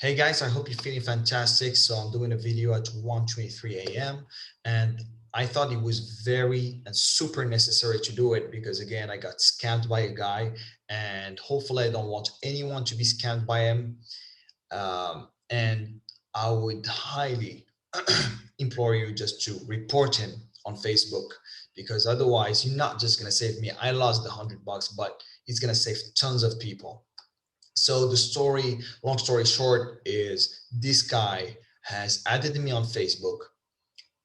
Hey guys, I hope you're feeling fantastic. So I'm doing a video at 1:23 a.m. and I thought it was very and super necessary to do it because again, I got scammed by a guy and hopefully I don't want anyone to be scammed by him. And I would highly implore you just to report him on Facebook because otherwise you're not just going to save me. I lost the $100, but it's going to save tons of people. So the story, long story short, is this guy has added me on Facebook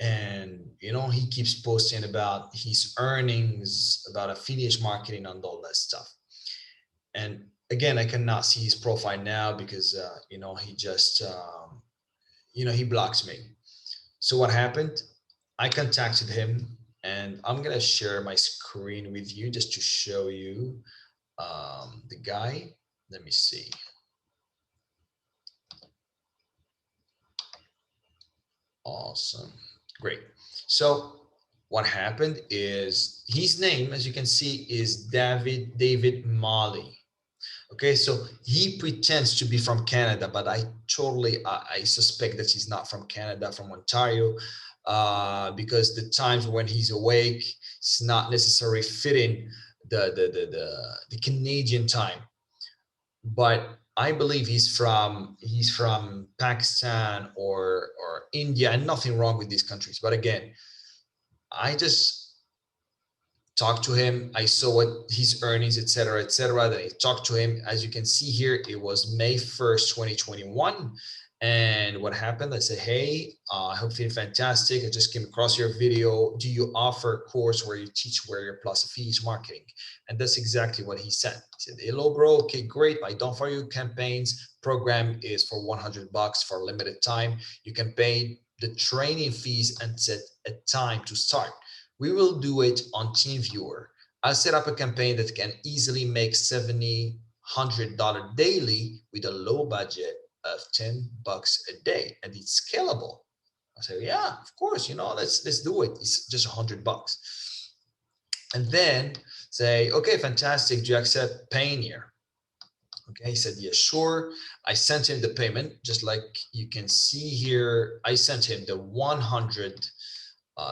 and he keeps posting about his earnings, about affiliate marketing and all that stuff. And again, I cannot see his profile now because he just he blocks me. So what happened? I contacted him and I'm gonna share my screen with you just to show you the guy. Let me see. Awesome. Great. So what happened is his name, as you can see, is David Molly. Okay, so he pretends to be from Canada, but I suspect that he's not from Canada, from Ontario, because the times when he's awake, it's not necessarily fitting the Canadian time. But I believe he's from Pakistan or India, and nothing wrong with these countries. But again, I just talked to him. I saw what his earnings, etc., etc. Then I talked to him. As you can see here, it was May 1st, 2021. And what happened? I said, hey, I hope you're fantastic. I just came across your video. Do you offer a course where you teach Warrior Plus affiliate marketing? And that's exactly what he said. He said, hello, bro. Okay, great. I don't for you campaigns program is for $100 for a limited time. You can pay the training fees and set a time to start. We will do it on TeamViewer. I'll set up a campaign that can easily make $70, $100 daily with a low budget of $10 a day, and it's scalable. I say, yeah, of course, let's do it. It's just $100. And then say, okay, fantastic. Do you accept Payoneer? Okay, he said, yeah, sure. I sent him the payment, just like you can see here. I sent him the 100.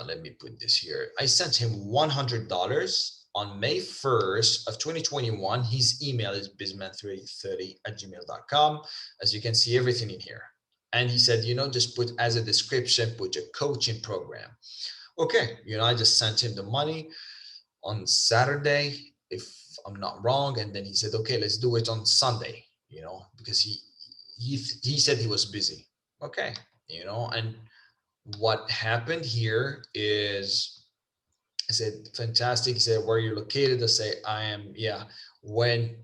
Let me put this here. I sent him $100 on May 1st of 2021. His email is bizman330@gmail.com. As you can see, everything in here. And he said, just put as a description, put a coaching program. Okay, I just sent him the money on Saturday, if I'm not wrong. And then he said, okay, let's do it on Sunday, because he said he was busy. Okay, and what happened here is I said, fantastic. He said, where are you located? I say, I am, yeah. When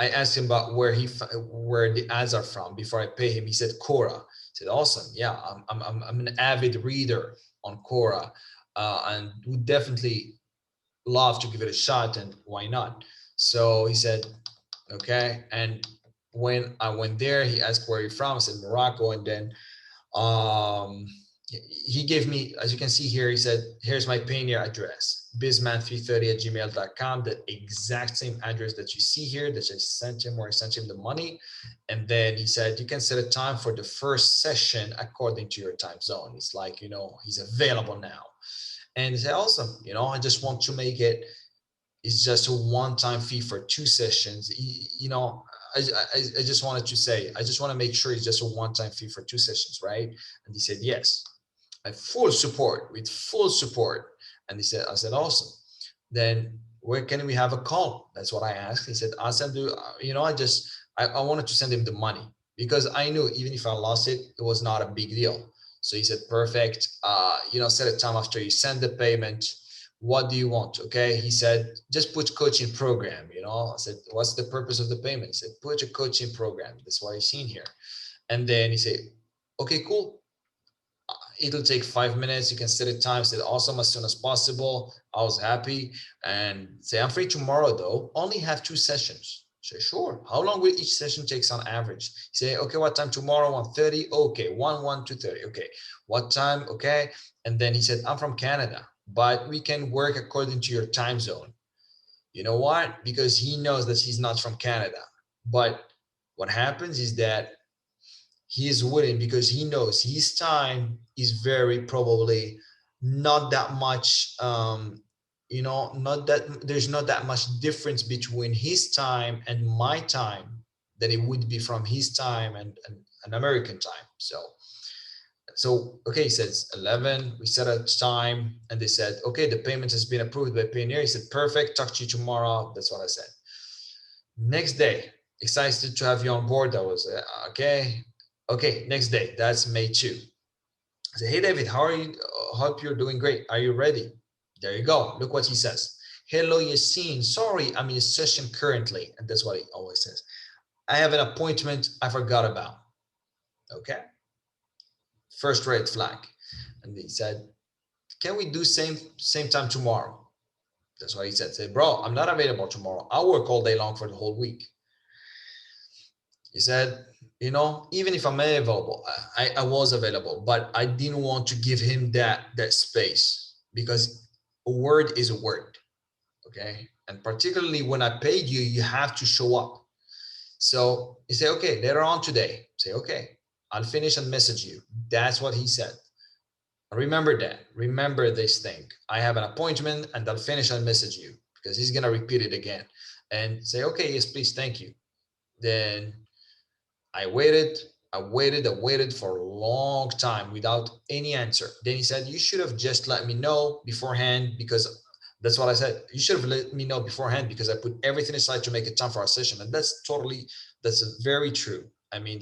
I asked him about where the ads are from before I pay him, he said, Quora. I said, awesome. Yeah, I'm an avid reader on Quora, and would definitely love to give it a shot, and why not? So he said, okay. And when I went there, he asked where you're from. I said, Morocco. And then um, he gave me, as you can see here, he said, here's my Payoneer address, bizman330@gmail.com, the exact same address that you see here that I sent him, where I sent him the money. And then he said, you can set a time for the first session according to your time zone. It's like, he's available now. And he said, awesome, I just want to make it, it's just a one-time fee for 2 sessions. I just wanted to say, I just want to make sure it's just a one-time fee for 2 sessions, right? And he said, yes, I with full support. And I said, awesome. Then where can we have a call? That's what I asked. He said, I'll send you, I wanted to send him the money because I knew even if I lost it, it was not a big deal. So he said, perfect. Set a time after you send the payment. What do you want? Okay. He said, just put coaching program. I said, what's the purpose of the payment? He said, put a coaching program. That's what I've seen here. And then he said, okay, cool. It'll take 5 minutes. You can set a time. Said, awesome, as soon as possible. I was happy. And say, I'm free tomorrow though. Only have 2 sessions. Say, sure. How long will each session takes on average? Say, okay, what time tomorrow? 1:30. Okay, 2:30. Okay. What time? Okay. And then he said, I'm from Canada, but we can work according to your time zone. You know what? Because he knows that he's not from Canada. But what happens is that he is willing because he knows his time is very probably not that much, not that there's not that much difference between his time and my time than it would be from his time and an American time. So okay, he says 11, we set a time, and they said, okay, the payment has been approved by Payoneer. He said, perfect, talk to you tomorrow. That's what I said. Next day, excited to have you on board. That was okay. Okay, next day, that's May 2. I said, hey David, how are you? Hope you're doing great. Are you ready? There you go. Look what he says. Hello, Yassine. Sorry, I'm in a session currently. And that's what he always says. I have an appointment I forgot about. Okay. First red flag. And he said, can we do same time tomorrow? That's what he said. Say, bro, I'm not available tomorrow. I'll work all day long for the whole week. He said, even if I'm available, I was available, but I didn't want to give him that space, because a word is a word. Okay. And particularly when I paid you, you have to show up. So he said, okay, later on today. Say, okay, I'll finish and message you. That's what he said. Remember that. Remember this thing. I have an appointment and I'll finish and message you, because he's going to repeat it again and say, okay, yes, please, thank you. Then I waited for a long time without any answer. Then he said, you should have just let me know beforehand, because that's what I said. You should have let me know beforehand, because I put everything aside to make it time for our session. And that's very true. I mean,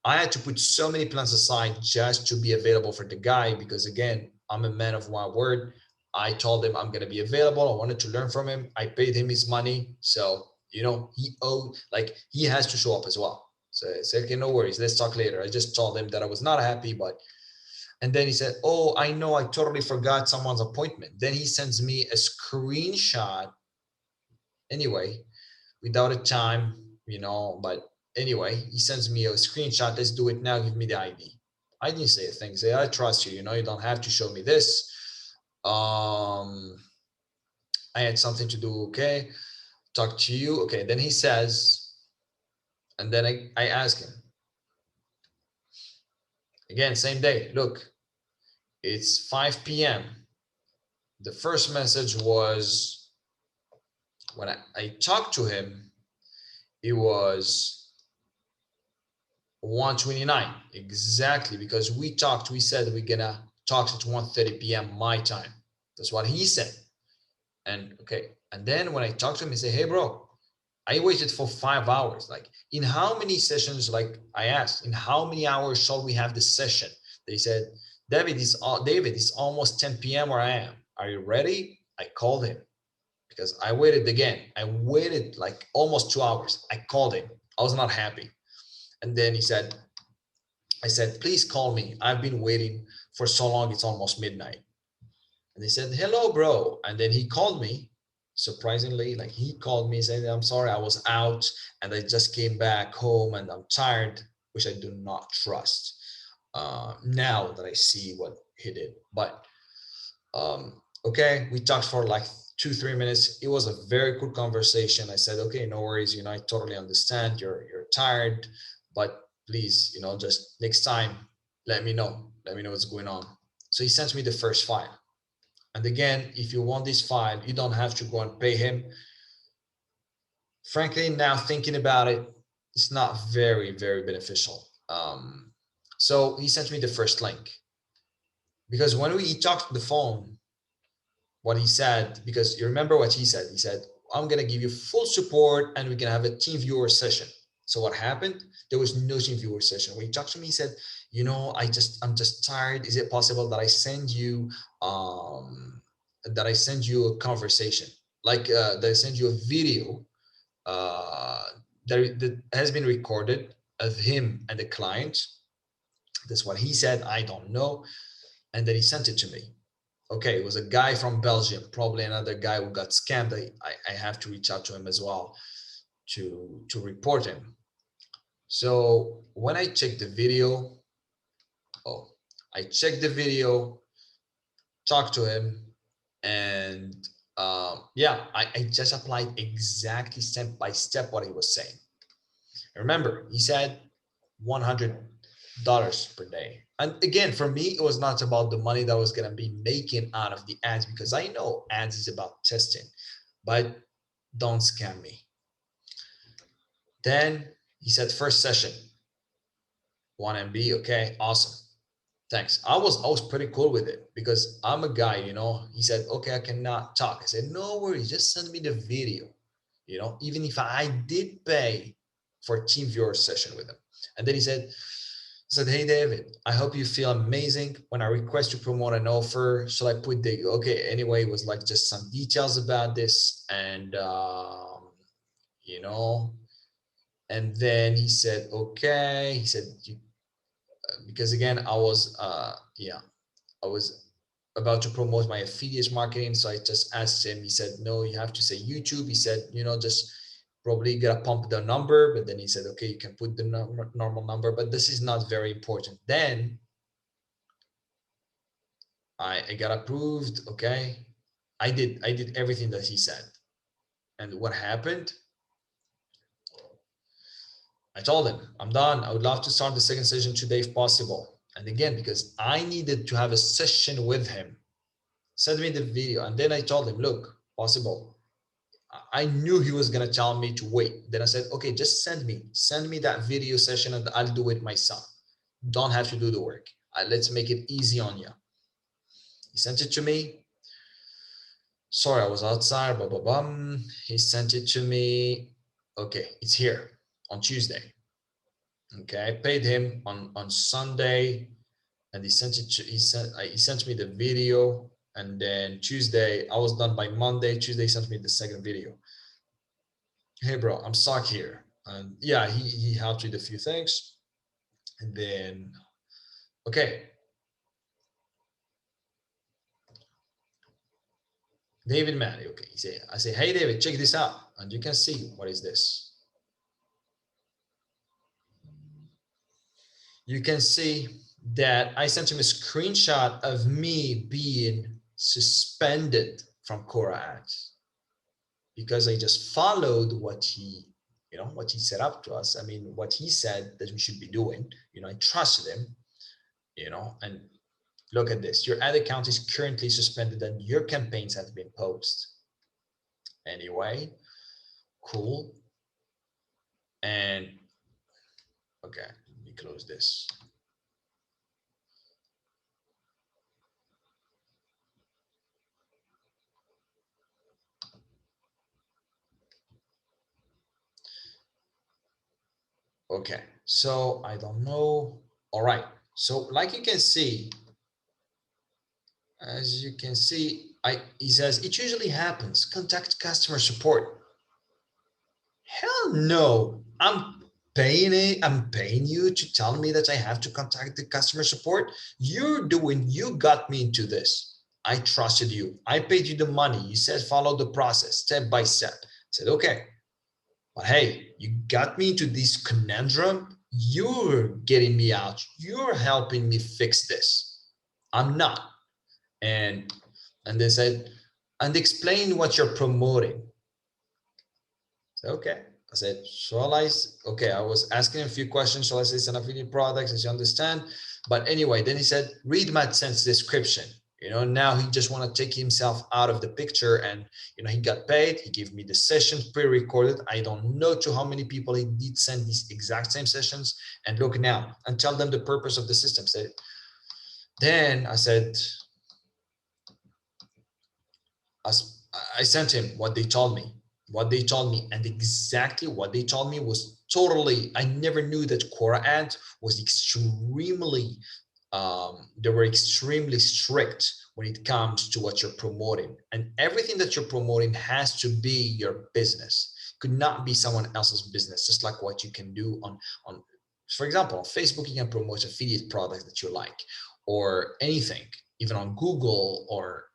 I had to put so many plans aside just to be available for the guy, because again, I'm a man of my word. I told him I'm going to be available. I wanted to learn from him. I paid him his money. So, he has to show up as well. So I said, okay, no worries. Let's talk later. I just told him that I was not happy, and then he said, oh, I know, I totally forgot someone's appointment. Then he sends me a screenshot anyway, without a time, but anyway, he sends me a screenshot. Let's do it now. Give me the ID. I didn't say a thing. Say, I trust you. You don't have to show me this. I had something to do. Okay. Talk to you. Okay. Then he says, and then I ask him again, same day. Look, it's 5 p.m. The first message was when I talked to him, it was 1:29 exactly, because we said we're gonna talk at 1:30 p.m. my time. That's what he said. And okay, and then when I talked to him, he said, hey bro, I waited for 5 hours. Like, in how many sessions, like I asked, in how many hours shall we have this session? They said, David, it's almost 10 p.m. where I am. Are you ready? I called him, because I waited again. I waited like almost 2 hours. I called him. I was not happy. And then I said, please call me. I've been waiting for so long. It's almost midnight. And they said, hello, bro. And then he called me, surprisingly, like he called me saying, I'm sorry, I was out and I just came back home and I'm tired, which I do not trust now that I see what he did. But okay, we talked for like 2-3 minutes. It was a very good conversation. I said, okay, no worries. I totally understand. You're tired, but please, just next time, let me know. Let me know what's going on. So he sent me the first file. And again, if you want this file, you don't have to go and pay him. Frankly, now thinking about it, it's not very, very beneficial. So he sent me the first link, because when we talked on the phone, what he said, because you remember what he said, I'm going to give you full support and we can have a team viewer session. So what happened? There was no team viewer session. When he talked to me, he said, I'm just tired. Is it possible that I send you a conversation, like that I send you a video uh, that has been recorded of him and the client? That's what he said. I don't know. And then he sent it to me. Okay, it was a guy from Belgium, probably another guy who got scammed. I have to reach out to him as well to report him. So when I checked the video, I checked the video, talked to him, and yeah, I just applied exactly step by step what he was saying. Remember, he said, $100 per day. And again, for me, it was not about the money that I was going to be making out of the ads, because I know ads is about testing, but don't scam me. Then he said, first session, 1 MB. Okay, awesome. Thanks. I was pretty cool with it because I'm a guy, He said, okay, I cannot talk. I said, no worries, just send me the video. Even if I did pay for a team viewer session with him. And then he said, hey David, I hope you feel amazing. When I request to promote an offer, shall I put the okay? Anyway, it was like just some details about this, and you know, and then he said, okay. He said, because again, I was about to promote my affiliate marketing. So I just asked him, he said, no, you have to say YouTube. He said, just probably gotta pump the number. But then he said, okay, you can put the normal number, but this is not very important. Then I got approved. Okay. I did everything that he said. And what happened? I told him, I'm done. I would love to start the second session today if possible. And again, because I needed to have a session with him, send me the video. And then I told him, look, possible. I knew he was going to tell me to wait. Then I said, okay, just send me that video session and I'll do it myself. Don't have to do the work. Let's make it easy on you. He sent it to me. Sorry, I was outside, blah, blah, blah. He sent it to me. Okay, it's here on Tuesday. Okay, I paid him on Sunday, and he sent me the video, and then Tuesday I was done by Monday. Tuesday he sent me the second video. Hey bro, I'm stuck here, and yeah, he helped with a few things, and then okay. David Manny, okay. I say, hey David, check this out, and you can see what is this. You can see that I sent him a screenshot of me being suspended from Quora Ads because I just followed what he set up to us. I mean, what he said that we should be doing. I trusted him. And look at this. Your ad account is currently suspended and your campaigns have been paused. Anyway, cool. And okay, let me close this. Okay, so I don't know. All right, so like you can see, as you can see, he says it usually happens. Contact customer support. Hell no, I'm paying you to tell me that I have to contact the customer support. You got me into this. I trusted you. I paid you the money. You said follow the process step by step. I said, okay. But hey, you got me into this conundrum. You're getting me out. You're helping me fix this. I'm not. And they said, and explain what you're promoting. So, okay. I said, okay, I was asking a few questions. Shall I say it's an affiliate product, as you understand? But anyway, then he said, read my sense description. Now he just want to take himself out of the picture, and he got paid. He gave me the sessions pre-recorded. I don't know to how many people he did send these exact same sessions. And look now, and tell them the purpose of the system. Then I said, I sent him what they told me. And exactly what they told me was totally, I never knew that Quora Ads was extremely, they were extremely strict when it comes to what you're promoting. And everything that you're promoting has to be your business. It could not be someone else's business, just like what you can do on for example, on Facebook, you can promote affiliate products that you like, or anything, even on Google or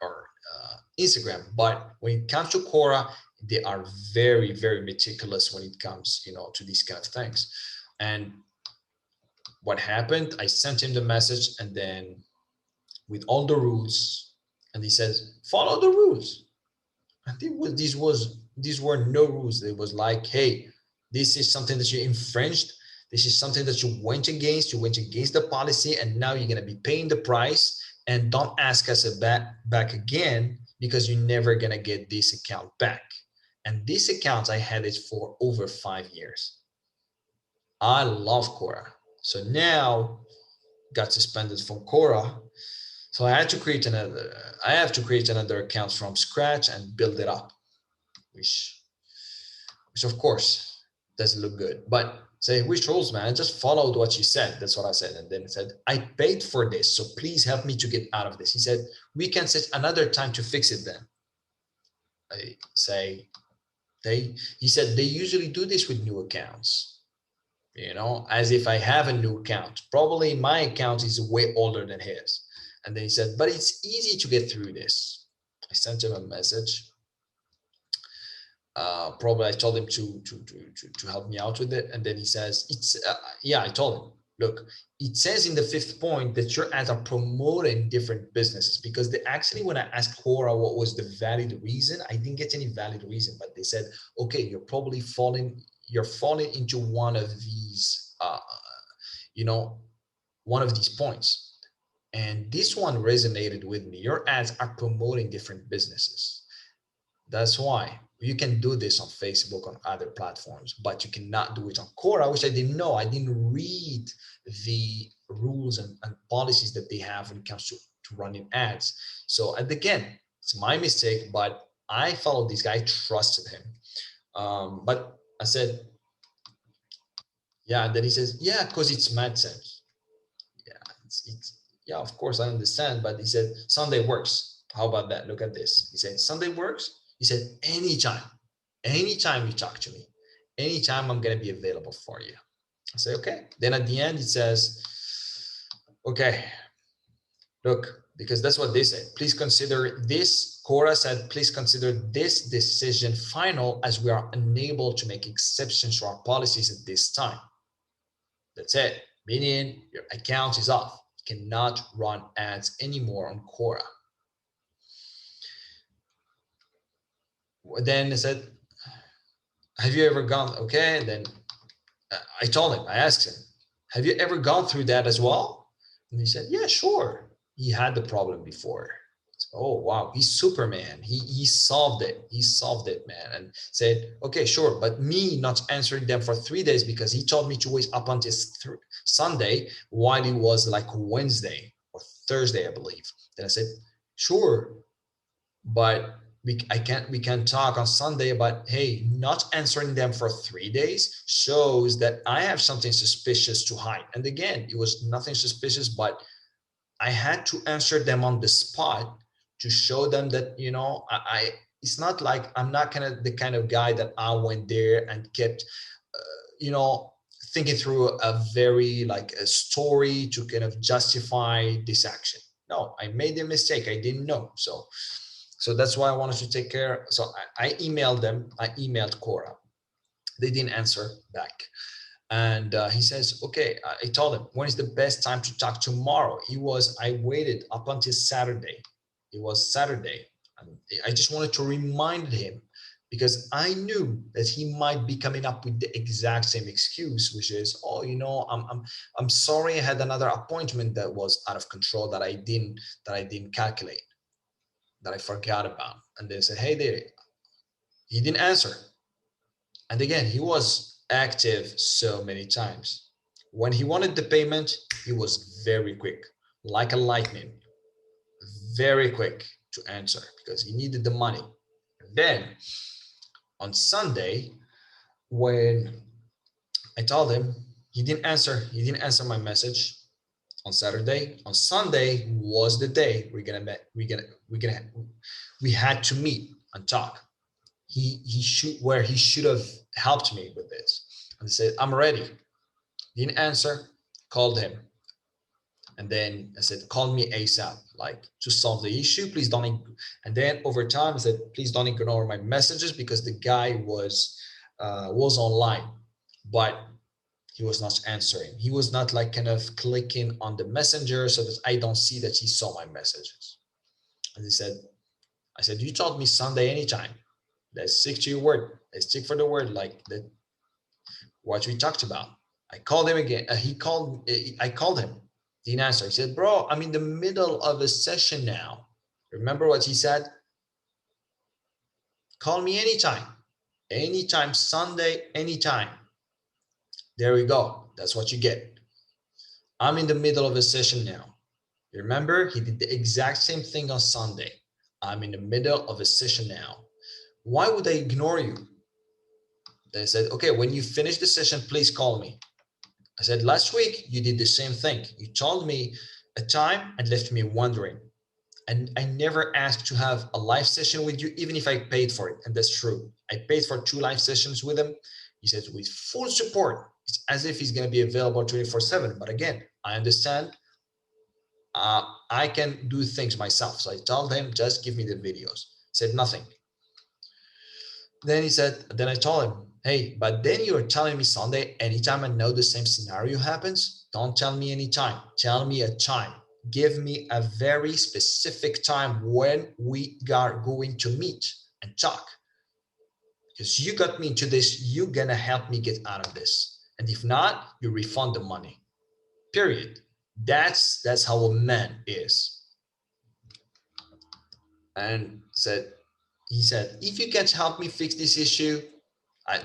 Instagram. But when it comes to Quora, they are very, very meticulous when it comes, to these kind of things. And what happened, I sent him the message, and then with all the rules, and he says, follow the rules. And these were no rules. It was like, hey, this is something that you infringed. This is something that you went against the policy, and now you're going to be paying the price. And don't ask us back again, because you're never going to get this account back. And this account, I had it for over 5 years. I love Quora. So now got suspended from Quora. So I have to create another account from scratch and build it up, which of course doesn't look good. But say, which rules, man? I just followed what you said. That's what I said. And then it said, I paid for this, so please help me to get out of this. He said, we can set another time to fix it then. I say, he said, they usually do this with new accounts, as if I have a new account. Probably my account is way older than his. And then he said, but it's easy to get through this. I sent him a message. Probably I told him to help me out with it. And then he says, I told him, look, it says in the 5th point that your ads are promoting different businesses, because they actually, when I asked Quora what was the valid reason, I didn't get any valid reason, but they said, okay, you're falling into one of these, one of these points. And this one resonated with me. Your ads are promoting different businesses. That's why you can do this on Facebook, on other platforms, but you cannot do it on Quora, which I didn't know. I didn't read the rules and policies that they have when it comes to running ads. So, and again, it's my mistake, but I followed this guy, trusted him. But I said, yeah. And then he says, yeah, because it's MadSense. Yeah, of course I understand. But he said, Sunday works. How about that? Look at this. He said, Sunday works. He said, anytime you talk to me, anytime I'm going to be available for you. I say, okay. Then at the end, it says, okay, look, because that's what they said. Please consider this. Quora said, please consider this decision final, as we are unable to make exceptions to our policies at this time. That's it. Meaning your account is off. You cannot run ads anymore on Quora. Then I said, have you ever gone? Okay. Then I told him, I asked him, have you ever gone through that as well? And he said, yeah, sure. He had the problem before. Oh, wow. He's Superman. He solved it. He solved it, man. And said, okay, sure. But me not answering them for 3 days, because he told me to wait up until Sunday, while it was like Wednesday or Thursday, I believe. Then I said, sure, but we can talk on Sunday. But hey, not answering them for 3 days shows that I have something suspicious to hide. And again, it was nothing suspicious, but I had to answer them on the spot to show them that, I it's not like I'm not the kind of guy that I went there and kept, thinking through a very a story to kind of justify this action. No, I made a mistake. I didn't know. So that's why I wanted to take care. So I emailed them. I emailed Quora. They didn't answer back. And he says, okay, I told him, when is the best time to talk tomorrow? I waited up until Saturday. It was Saturday. And I just wanted to remind him, because I knew that he might be coming up with the exact same excuse, which is, oh, I'm sorry, I had another appointment that was out of control that I didn't calculate, that I forgot about. And they said, hey, there, he didn't answer. And again, he was active so many times. When he wanted the payment, he was very quick, like a lightning, very quick to answer, because he needed the money. And then on Sunday, when I told him, he didn't answer my message on Saturday. On Sunday was the day we had to meet and talk. He should have helped me with this. And he said, I'm ready. Didn't answer, called him. And then I said, call me ASAP, like to solve the issue. Please don't. And then over time, I said, please don't ignore my messages, because the guy was online, but he was not answering. He was not kind of clicking on the messenger so that I don't see that he saw my messages. And I said, you told me Sunday anytime. Let's stick to your word. Let's stick for the word, like that, what we talked about. I called him again. I called him. Didn't answer. He said, bro, I'm in the middle of a session now. Remember what he said? Call me anytime. Anytime, Sunday, anytime. There we go. That's what you get. I'm in the middle of a session now. You remember? He did the exact same thing on Sunday. I'm in the middle of a session now. Why would I ignore you? They said, okay, when you finish the session, please call me. I said, last week, you did the same thing. You told me a time and left me wondering. And I never asked to have a live session with you, even if I paid for it. And that's true. I paid for 2 live sessions with him. He says, with full support. It's as if he's going to be available 24/7. But again, I understand. I can do things myself. So I told him, just give me the videos. Said nothing. Then he said, then I told him, hey, but then you're telling me Sunday, anytime I know the same scenario happens, don't tell me anytime. Tell me a time. Give me a very specific time when we are going to meet and talk. Because you got me into this, you're going to help me get out of this. And if not, you refund the money. Period. That's how a man is. And he said, if you can't help me fix this issue,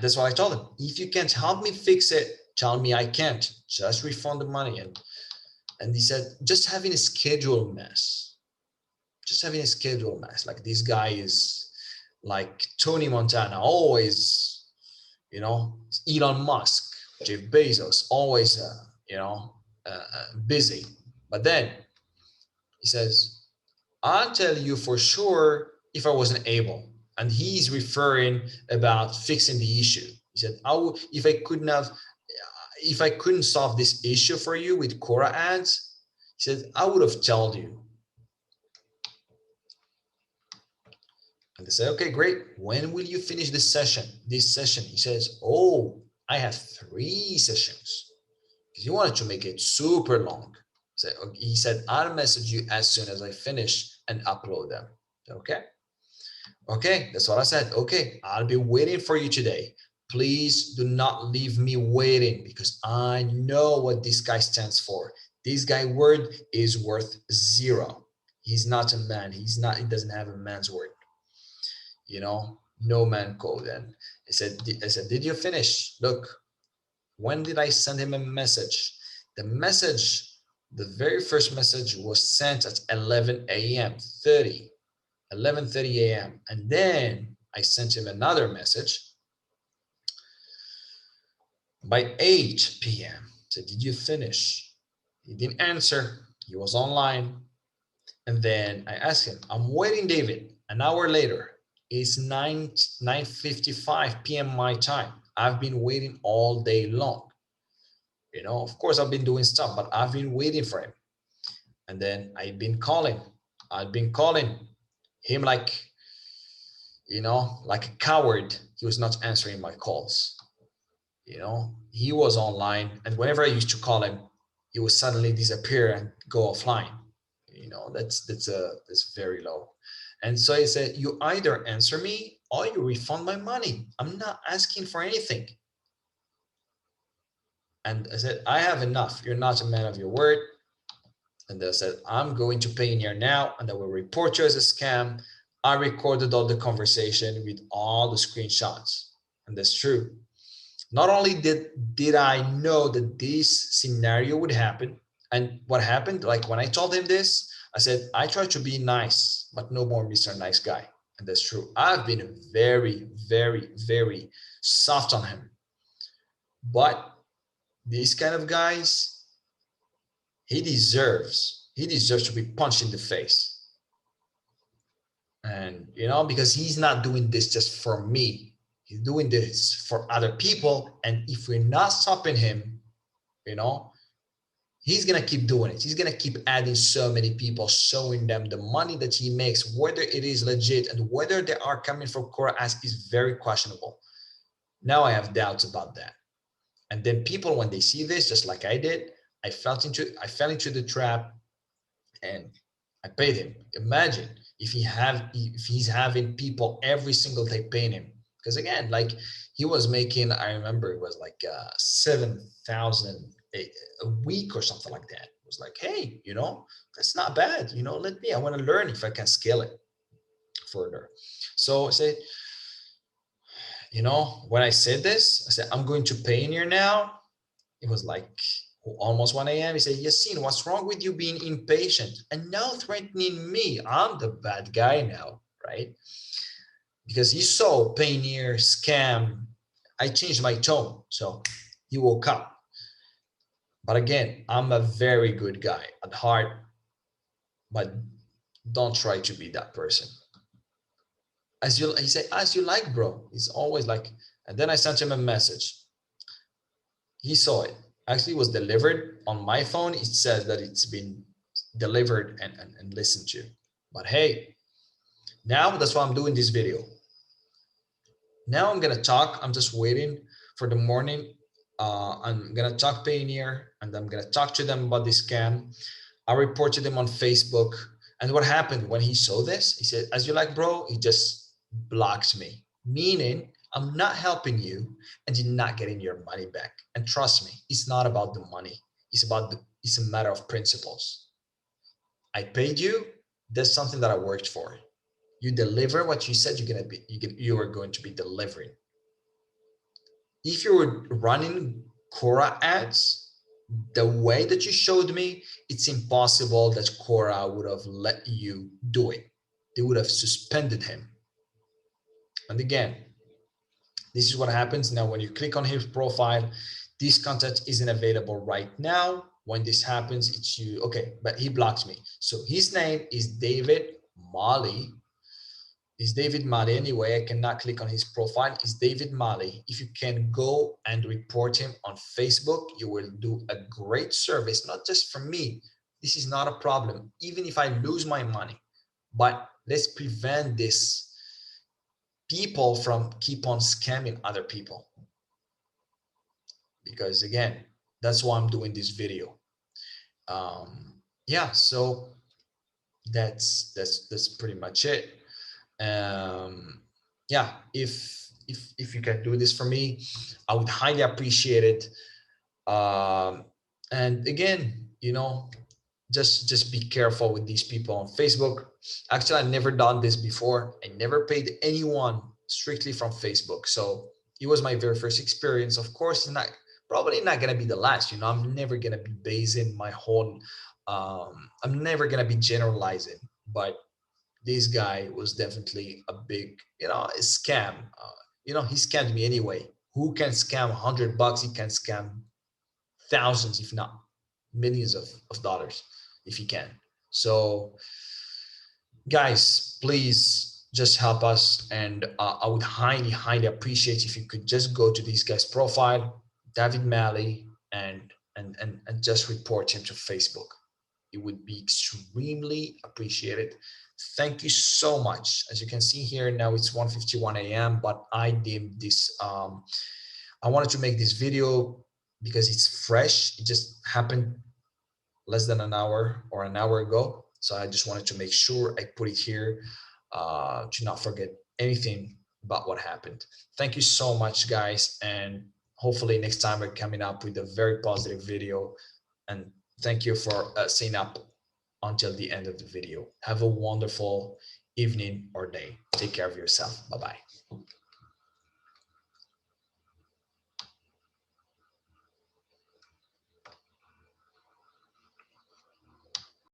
that's what I told him. If you can't help me fix it, tell me I can't. Just refund the money. And he said, just having a schedule mess. Just having a schedule mess. Like this guy is like Tony Montana, always, Elon Musk, Jeff Bezos, always, busy. But then he says, I'll tell you for sure if I wasn't able. And he's referring about fixing the issue. He said, if I couldn't solve this issue for you with Quora ads, he said, I would have told you. And they say, okay, great. When will you finish this session? He says, oh, I have 3 sessions. Because he wanted to make it super long. So he said, I'll message you as soon as I finish and upload them. Okay. Okay, that's what I said. Okay, I'll be waiting for you today. Please do not leave me waiting because I know what this guy stands for. This guy word is worth 0. He's not a man. He doesn't have a man's word. No man code. And I said, did you finish? Look, when did I send him a message? The very first message was sent at 11 a.m. 11:30 a.m. And then I sent him another message by 8 p.m. Said, did you finish? He didn't answer. He was online. And then I asked him, I'm waiting, David. An hour later, it's 9:55 p.m. my time. I've been waiting all day long. Of course, I've been doing stuff, but I've been waiting for him. And then I've been calling him like a coward. He was not answering my calls. He was online, and whenever I used to call him, he would suddenly disappear and go offline. That's very low. And so I said, you either answer me or you refund my money. I'm not asking for anything. And I said, I have enough. You're not a man of your word. And they said, I'm going to Payoneer now, and I will report you as a scam. I recorded all the conversation with all the screenshots. And that's true. Not only did I know that this scenario would happen, and what happened, like when I told him this, I said, I try to be nice, but no more Mr. Nice Guy. And that's true. I've been very, very, very soft on him. But these kind of guys, he deserves to be punched in the face. And, because he's not doing this just for me. He's doing this for other people. And if we're not stopping him, he's going to keep doing it. He's going to keep adding so many people, showing them the money that he makes, whether it is legit and whether they are coming from Quora ads is very questionable. Now I have doubts about that. And then people, when they see this, just like I did, I fell into the trap and I paid him. Imagine if he's having people every single day paying him. Because again, like he was making, I remember it was like 7,000 a week or something like that. It was like, hey, that's not bad. I want to learn if I can scale it further. So I said, when I said this, I said, I'm going to Payoneer now. It was like almost 1 a.m. He said, Yassine, what's wrong with you being impatient and now threatening me? I'm the bad guy now, right? Because he saw Payoneer scam. I changed my tone. So he woke up. But again, I'm a very good guy at heart, but don't try to be that person. He said, as you like, bro. He's always like, and then I sent him a message. He saw it. Actually, it was delivered on my phone. It says that it's been delivered and listened to. But hey, now that's why I'm doing this video. Now I'm gonna talk. I'm just waiting for the morning. I'm gonna talk Payoneer and I'm gonna talk to them about this scam. I reported him on Facebook. And what happened when he saw this? He said, as you like, bro, he just blocked me, meaning I'm not helping you and you're not getting your money back. And trust me, it's not about the money. It's a matter of principles. I paid you. That's something that I worked for. You deliver what you said you are going to be delivering. If you were running Quora ads the way that you showed me, it's impossible that Quora would have let you do it. They would have suspended him. And again, this is what happens now when you click on his profile. This content isn't available right now. When this happens, it's you. Okay, but he blocked me. So his name is David Mali. Is David Mali anyway? I cannot click on his profile. Is David Mali. If you can go and report him on Facebook, you will do a great service, not just for me. This is not a problem, even if I lose my money. But let's prevent this people from keep on scamming other people. Because again, that's why I'm doing this video. Yeah, so that's pretty much it. Yeah, if you can do this for me, I would highly appreciate it. And again, just be careful with these people on Facebook. Actually, I've never done this before. I never paid anyone strictly from Facebook, so it was my very first experience. Of course, probably not gonna be the last. I'm never gonna be basing my whole. I'm never gonna be generalizing, but this guy was definitely a big, a scam. He scammed me anyway. Who can scam $100? He can scam thousands, if not millions of dollars, if he can. So, guys, please just help us. And I would highly, highly appreciate if you could just go to this guy's profile, David Mali, and just report him to Facebook. It would be extremely appreciated. Thank you so much. As you can see here, now it's 1:51 a.m., but I deemed this, I wanted to make this video because it's fresh. It just happened less than an hour or an hour ago. So I just wanted to make sure I put it here to not forget anything about what happened. Thank you so much, guys. And hopefully next time we're coming up with a very positive video. And thank you for staying up until the end of the video. Have a wonderful evening or day. Take care of yourself. Bye-bye.